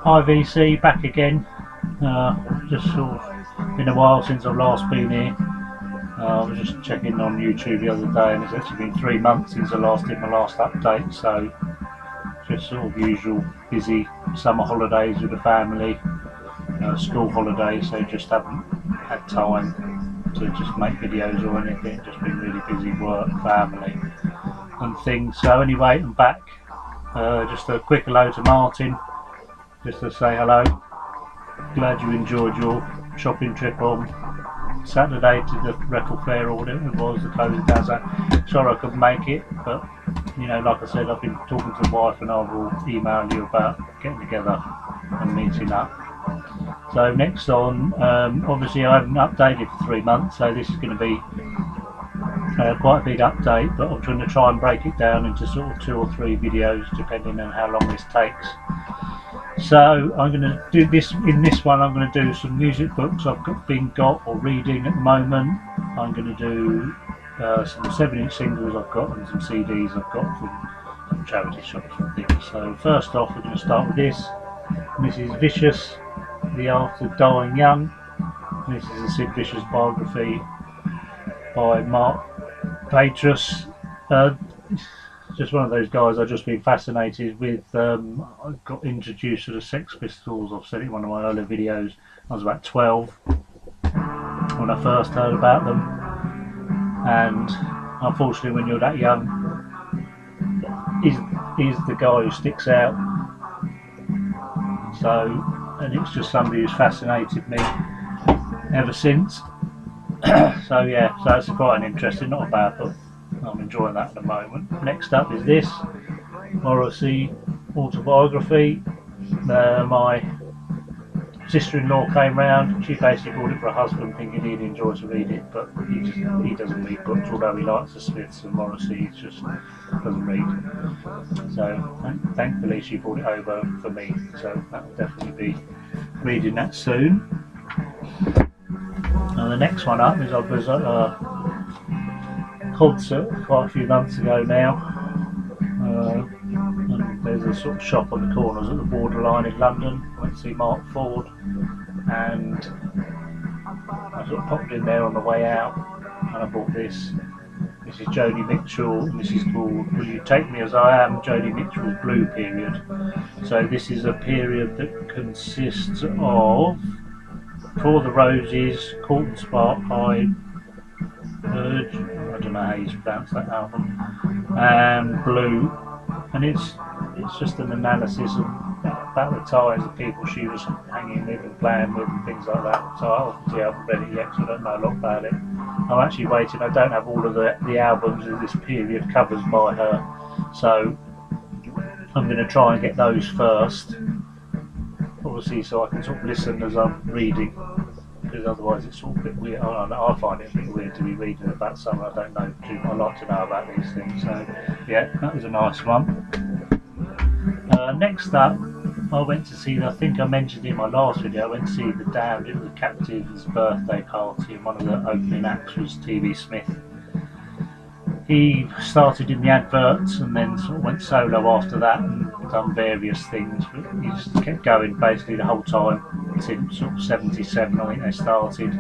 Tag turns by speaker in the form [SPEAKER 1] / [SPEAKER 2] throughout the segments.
[SPEAKER 1] IVC back again. Just sort of been a while since I've last been here. I was just checking on YouTube the other day, and it's actually been 3 months since I last did my last update. So just sort of usual busy summer holidays with the family, school holidays. So just haven't had time to just make videos or anything. Just been really busy, work, family, and things. So anyway, I'm back. Just a quick hello to Martin, just to say hello. Glad you enjoyed your shopping trip on Saturday to the record fair or whatever it was, the closing down. So sorry I couldn't make it, but you know, like I said, I've been talking to the wife and I will email you about getting together and meeting up. So next on, obviously I haven't updated for 3 months, so this is going to be quite a big update, but I'm trying to try and break it down into sort of 2 or 3 videos depending on how long this takes. So I'm going to do this. In this one I'm going to do some music books I've got or reading at the moment. I'm going to do some 7-inch singles I've got and some CDs I've got from some charity shops and things. So first off we're going to start with this. This is Vicious, The Art of Dying Young. This is a Sid Vicious biography by Mark Patrus. Just one of those guys I've just been fascinated with. I got introduced to the Sex Pistols. I've said it in one of my earlier videos. I was about 12 when I first heard about them, and unfortunately when you're that young, he's the guy who sticks out. So, and it's just somebody who's fascinated me ever since. So yeah, so it's quite an interesting, not a bad book. I'm enjoying that at the moment. Next up is this Morrissey autobiography. My sister-in-law came round. She basically bought it for her husband, thinking he'd enjoy to read it, but he doesn't read books. Although he likes the Smiths and Morrissey, he just doesn't read. So thankfully she brought it over for me. So that'll definitely be reading that soon. And the next one up is I was at a concert quite a few months ago now, and there's a sort of shop on the corners at the borderline in London. I went to see Mark Ford, and I sort of popped in there on the way out and I bought this. This is Joni Mitchell, and this is called Will You Take Me As I Am, Joni Mitchell's Blue Period. So this is a period that consists of For the Roses, Court and Spark High, Urge, I don't know how you pronounce that album, and Blue, and it's just an analysis of about the ties of people she was hanging with and playing with and things like that. So I obviously haven't read it yet, so I don't know a lot about it. I'm actually waiting. I don't have all of the albums of this period covers by her, so I'm going to try and get those first, obviously, so I can sort of listen as I'm reading, because otherwise it's sort of a bit weird. I find it a bit weird to be reading about someone I don't know too. I like to know about these things. So yeah, that was a nice one. Next up, I went to see, I think I mentioned in my last video, I went to see The Damned. It was a Captive's birthday party, and one of the opening acts was TV Smith. He started in the adverts and then sort of went solo after that and done various things, but he just kept going basically the whole time since sort of 77 I think they started.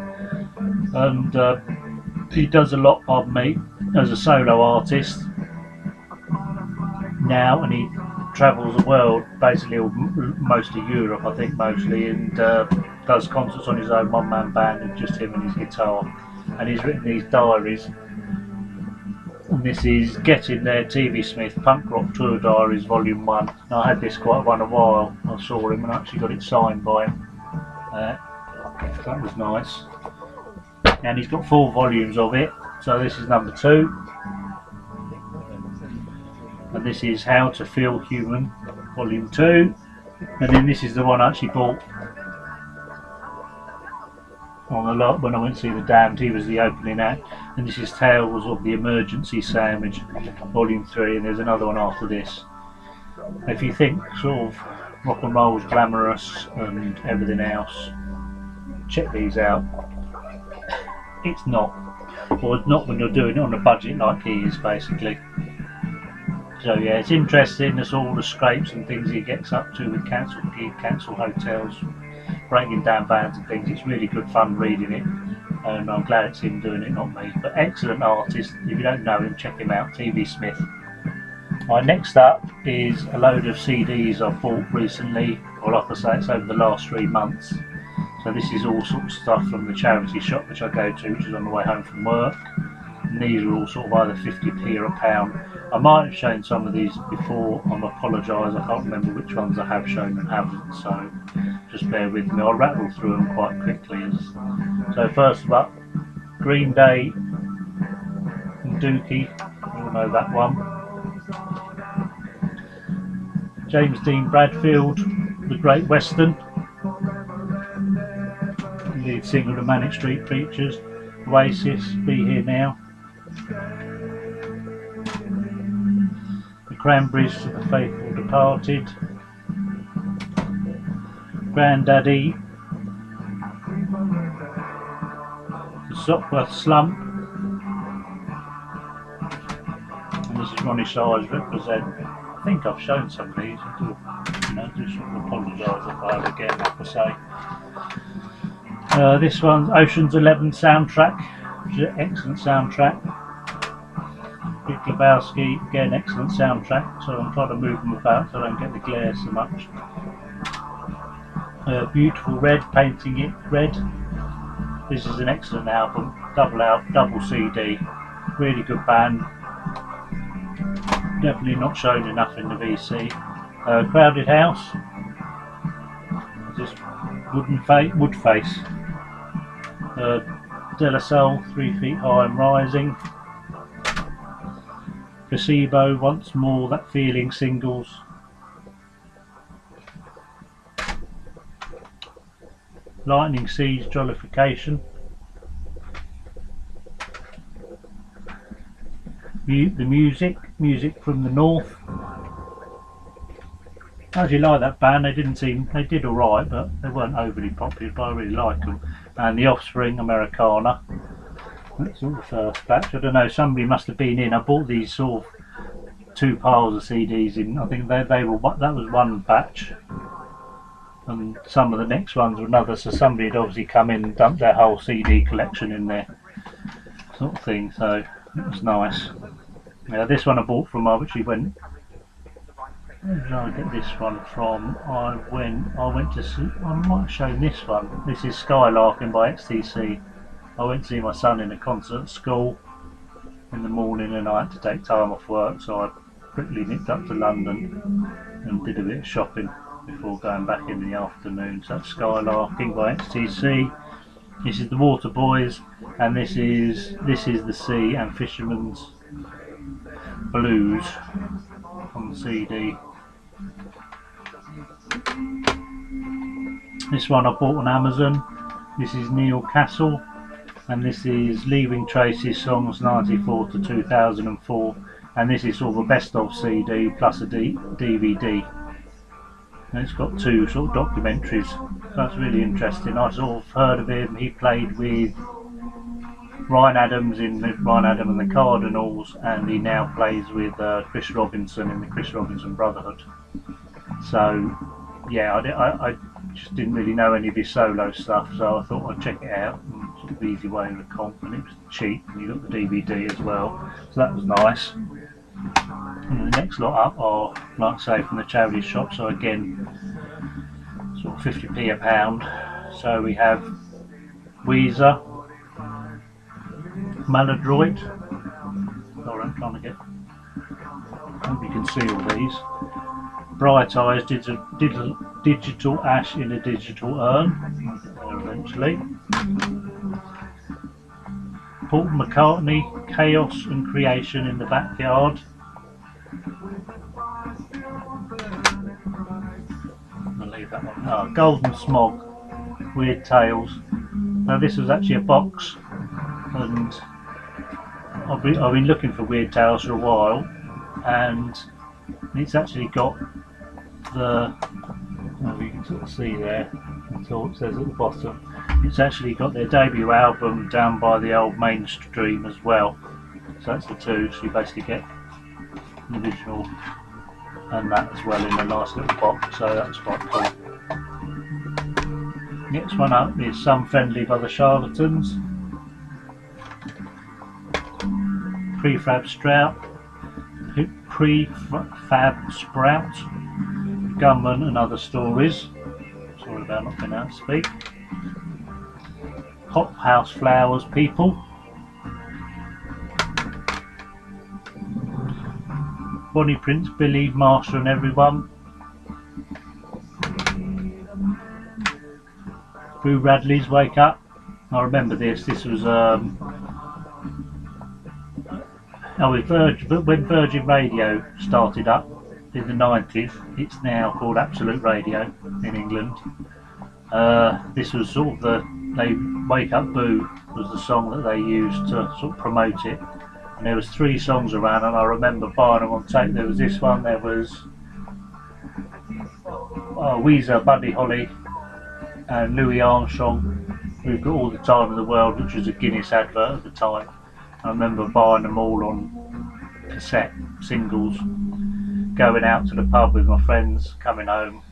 [SPEAKER 1] And he does a lot, pardon me, as a solo artist now, and he travels the world, basically most of Europe I think mostly, and does concerts on his own one-man band and just him and his guitar. And he's written these diaries, and this is Getting There, TV Smith Punk Rock Tour Diaries Volume 1. And I had this quite a while. I saw him and actually got it signed by him. That was nice. And he's got 4 volumes of it, so this is number 2. And this is How to Feel Human, Volume 2. And then this is the one I actually bought on the lot when I went to see The Damned. He was the opening act. And this is Tales of the Emergency Sandwich, Volume 3, and there's another one after this. If you think sort of rock and roll's glamorous and everything else, check these out. It's not. Or it's not when you're doing it on a budget like he is, basically. So yeah, it's interesting. There's all the scrapes and things he gets up to with council gig, council hotels, breaking down vans and things. It's really good fun reading it, and I'm glad it's him doing it, not me. But excellent artist. If you don't know him, check him out. TV Smith. My next up is a load of CDs I've bought recently, or like I say, it's over the last 3 months. So this is all sorts of stuff from the charity shop which I go to, which is on the way home from work. And these are all sort of either 50p or £1. I might have shown some of these before, I apologise, I can't remember which ones I have shown and haven't, so just bear with me. I'll rattle through them quite quickly. So first up, Green Day and Dookie, you all know that one. James Dean Bradfield, The Great Western, lead single to Manic Street Preachers. Oasis, Be Here Now. The Cranberries, To the Faithful Departed. Grandaddy, The Sopwith Slump. And this is Ronnie Size Represent. I think I've shown some of these. I do, just sort of apologise if I have again, like I say. This one's Ocean's 11 soundtrack, which is an excellent soundtrack. Big Lebowski, again, excellent soundtrack. So I'm trying to move them about so I don't get the glare so much. Beautiful Red, Painting It Red. This is an excellent album, double CD, really good band. Definitely not shown enough in the VC. Crowded House, just Wood Face. De La Soul, 3 Feet High and Rising. Placebo, Once More, That Feeling singles. Lightning Seeds, Jollification. The Music from the North. I actually like that band. They did alright, but they weren't overly popular, but I really like them. And The Offspring, Americana. That's all the first batch. I don't know, somebody must have been in. I bought these sort of 2 piles of CDs in. I think that was one batch. And some of the next ones were another, so somebody had obviously come in and dumped their whole CD collection in there, sort of thing, so it was nice. Yeah, this one I bought from, I actually went, where did I get this one from? I went to see, I might have shown this one. This is Skylarking by XTC. I went to see my son in a concert at school in the morning and I had to take time off work, so I quickly nipped up to London and did a bit of shopping before going back in the afternoon. So that's Skylarking by XTC. This is the Water Boys, and this is the Sea and Fisherman's Blues on the CD. This one I bought on Amazon. This is Neil Castle, and this is Leaving Traces Songs 94 to 2004, and this is sort of a best of CD plus a DVD. And it's got 2 sort of documentaries, so that's really interesting. I sort of heard of him. He played with Ryan Adams in Ryan Adams and the Cardinals, and he now plays with Chris Robinson in the Chris Robinson Brotherhood. So yeah, I just didn't really know any of his solo stuff, so I thought I'd check it out. Sort of easy way of a comp, and it was cheap, and you got the DVD as well, so that was nice. And the next lot up are, like I say, from the charity shop, so again, sort of 50p a pound. So we have Weezer, Maladroit. Sorry, I'm trying to get, hope you can see all these. Bright Eyes, Digital Ash in a Digital Urn. I'll get there eventually. Paul McCartney, Chaos and Creation in the Backyard. I'll leave that one. Oh, Golden Smog, Weird Tales. Now this was actually a box, and I've been looking for Weird Tales for a while, and it's actually got the, oh, you can sort of see there, that's all it says at the bottom. It's actually got their debut album Down by the Old Mainstream as well. So that's the 2, so you basically get the original and that as well in a nice little box, so that's quite cool. Next one up is Some Friendly by the Charlatans, Prefab Sprout, Gunman and Other Stories, sorry about not being able to speak, Hot House Flowers People, Bonnie Prince Billy, Master and Everyone, Boo Radley's Wake Up. I remember this was when Virgin Radio started up in the 90s. It's now called Absolute Radio in England. This was sort of Wake Up Boo was the song that they used to sort of promote it. And there was 3 songs around, and I remember buying them on tape. There was this one, there was Weezer, Buddy Holly and Louis Armstrong, We've Got All the Time in the World, which was a Guinness advert at the time. I remember buying them all on cassette singles, going out to the pub with my friends, coming home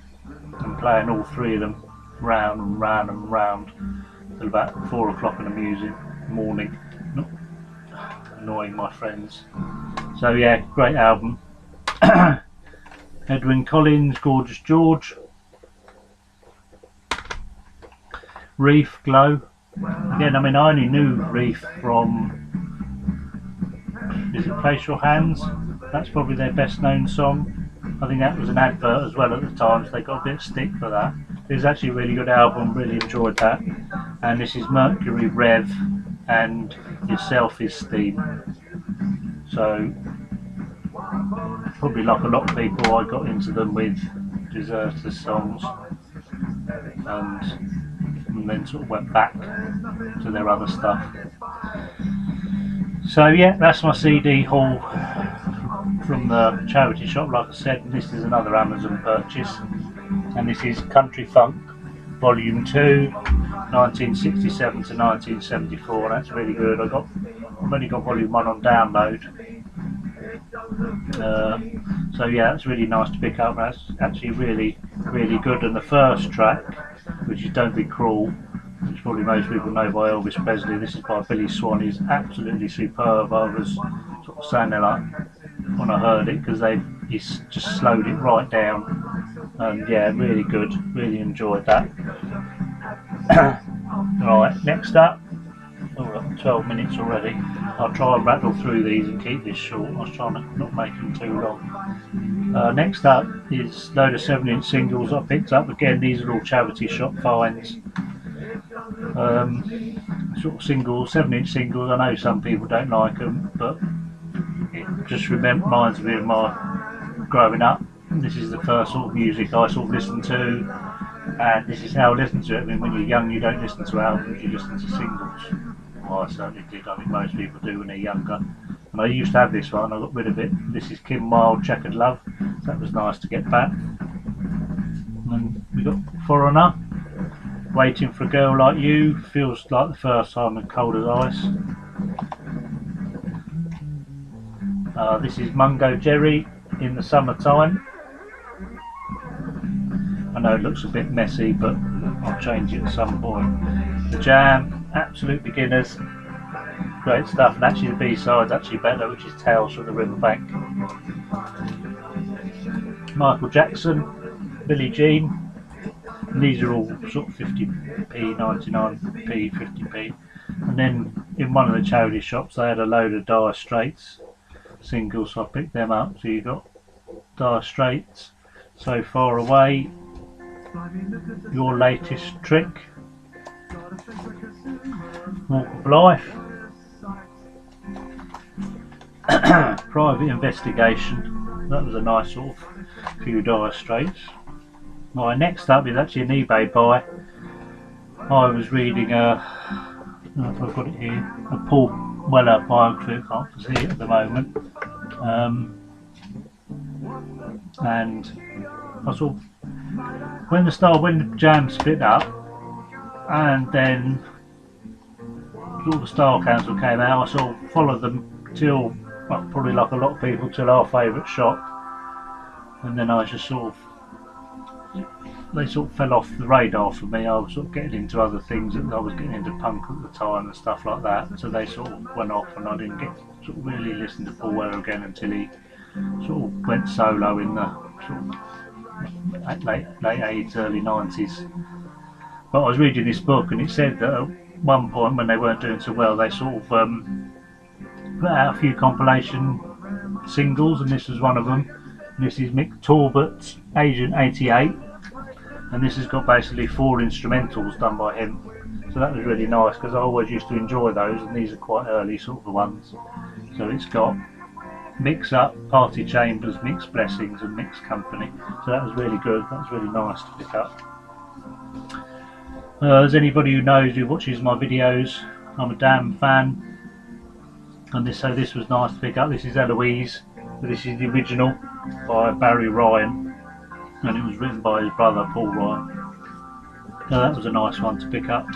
[SPEAKER 1] and playing all 3 of them round and round and round till about 4 o'clock in the morning, annoying my friends. So yeah, great album. Edwyn Collins, Gorgeous George, Reef, Glow. Again, I mean, I only knew Reef from, is it Place Your Hands? That's probably their best known song. I think that was an advert as well at the time, so they got a bit of stick for that. It was actually a really good album, really enjoyed that. And this is Mercury Rev and Yourself Is Steam. So probably like a lot of people, I got into them with Deserters songs and then sort of went back to their other stuff. So yeah, that's my CD haul from the charity shop, like I said. And this is another Amazon purchase, and this is Country Funk Volume 2, 1967 to 1974. That's really good. I've only got Volume 1 on download. So yeah, it's really nice to pick up. That's actually really, really good. And the first track, which is Don't Be Cruel, which probably most people know by Elvis Presley, this is by Billy Swan, is absolutely superb. I was sort of saying that like when I heard it, because he's just slowed it right down, and yeah, really good, really enjoyed that. Right, next up, we've got 12 minutes already. I'll try and rattle through these and keep this short. I was trying to not make them too long. Next up is a load of 7-inch singles I picked up. Again, these are all charity shop finds. Sort of singles, 7-inch singles. I know some people don't like them, but it just reminds me of my growing up. This is the first sort of music I sort of listened to, and this is how I listen to it. I mean, when you're young, you don't listen to albums, you listen to singles. Well, I certainly did. I think most people do when they're younger. And I used to have this one, I got rid of it. This is Kim Wilde, Checkered Love. So that was nice to get back. And we got Foreigner, Waiting for a Girl Like You, Feels Like the First Time and Cold as Ice. This is Mungo Jerry, In the Summertime. I know it looks a bit messy, but I'll change it at some point. The Jam, Absolute Beginners, great stuff. And actually the B-side's actually better, which is Tales from the Riverbank. Michael Jackson, Billie Jean. And these are all sort of 50p, 99p, 50p. And then in one of the charity shops they had a load of Dire Straits singles, so I picked them up. So you got Dire Straits, So Far Away, Your Latest Trick, Walk of Life, Private Investigation. That was a nice sort of few Dire Straits. My next up is actually an eBay buy. I was reading I don't know if I've got it here, a Paul Weller biography. I can't see it at the moment. And I sort of, when the Jam split up, and then sort of the Style Council came out, I sort of followed them till well, probably like a lot of people, till our favourite shop, and then I just they sort of fell off the radar for me. I was sort of getting into other things, and I was getting into punk at the time and stuff like that, so they sort of went off, and I didn't get sort of really listen to Paul Weller again until he sort of went solo in the sort of late 80s, early 90s. But I was reading this book, and it said that at one point when they weren't doing so well, they sort of put out a few compilation singles, and this was one of them. And this is Mick Talbot's Agent 88, and this has got basically 4 instrumentals done by him. So that was really nice, because I always used to enjoy those, and these are quite early sort of ones. So it's got Mix Up, Party Chambers, Mixed Blessings and Mixed Company. So that was really good, that was really nice to pick up. As anybody who knows, who watches my videos, I'm a damn fan. And so this was nice to pick up. This is Eloise, but this is the original by Barry Ryan, and it was written by his brother Paul Ryan. So that was a nice one to pick up.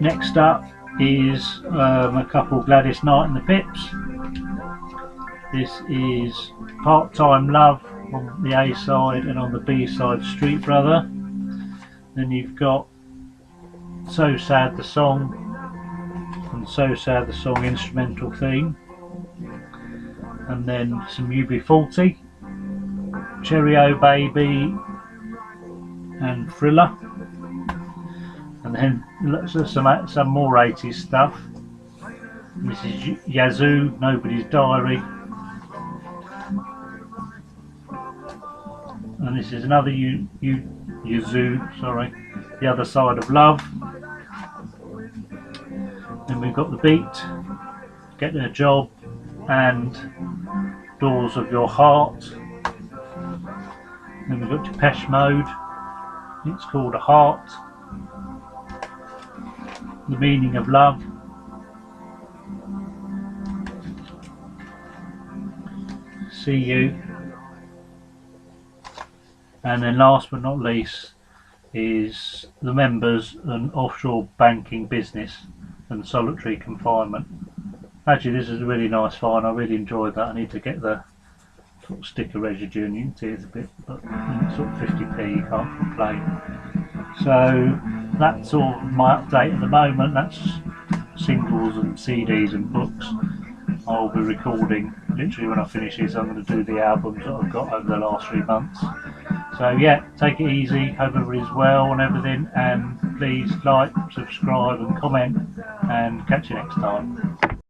[SPEAKER 1] Next up is a couple, Gladys Knight and the Pips. This is Part-Time Love on the A side, and on the B side Street Brother. Then you've got So Sad the Song, and So Sad the Song instrumental theme, and then some UB40, Cheerio Baby and Thriller, and then some more 80s stuff. This is Yazoo, Nobody's Diary, and this is another Yazoo, sorry, The Other Side of Love. Then we've got The Beat, Get a Job, and Doors of Your Heart. Then we've got Depeche Mode, it's called A Heart, The Meaning of Love, See You, and then last but not least is The Members, An Offshore Banking Business and Solitary Confinement. Actually, this is a really nice find, I really enjoyed that. I need to get the sort of sticker residue, and you can see it's a bit, but sort of 50p, you can't complain. So that's all my update at the moment. That's singles and CDs and books. I'll be recording literally when I finish this. I'm going to do the albums that I've got over the last 3 months. So yeah, take it easy, hope everybody's well and everything, and please like, subscribe and comment, and catch you next time.